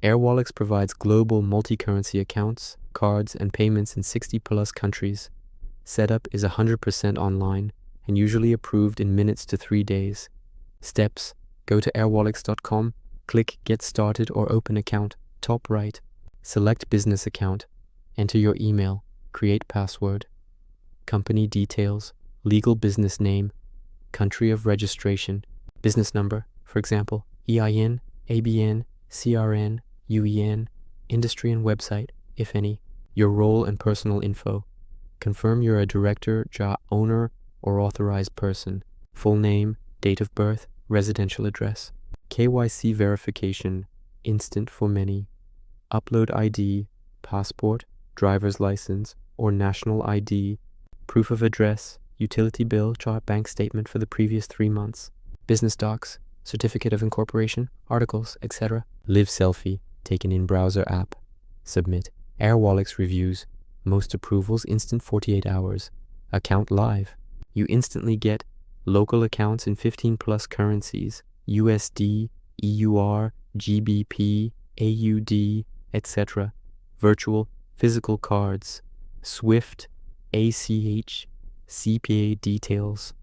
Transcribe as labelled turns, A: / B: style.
A: Airwallex provides global multi-currency accounts, cards, and payments in 60+ countries. Setup is 100% online and usually approved in minutes to 3 days. Steps: go to airwallex.com, click Get Started or Open Account, top right. Select Business Account. Enter your email, create password. Company details, legal business name, country of registration, business number, for example, EIN, ABN, CRN, UEN, industry and website, if any, your role and personal info. Confirm you're a director, owner, or authorized person. Full name, date of birth, residential address. KYC verification, instant for many. Upload ID, passport, driver's license, or national ID. Proof of address, utility bill, bank statement for the previous 3 months. Business docs, certificate of incorporation, articles, etc. Live selfie, taken in browser app. Submit. Airwallex reviews. Most approvals instant 48 hours. Account live. You instantly get local accounts in 15+ currencies, USD, EUR, GBP, AUD, etc. Virtual, physical cards, SWIFT, ACH, CPA details.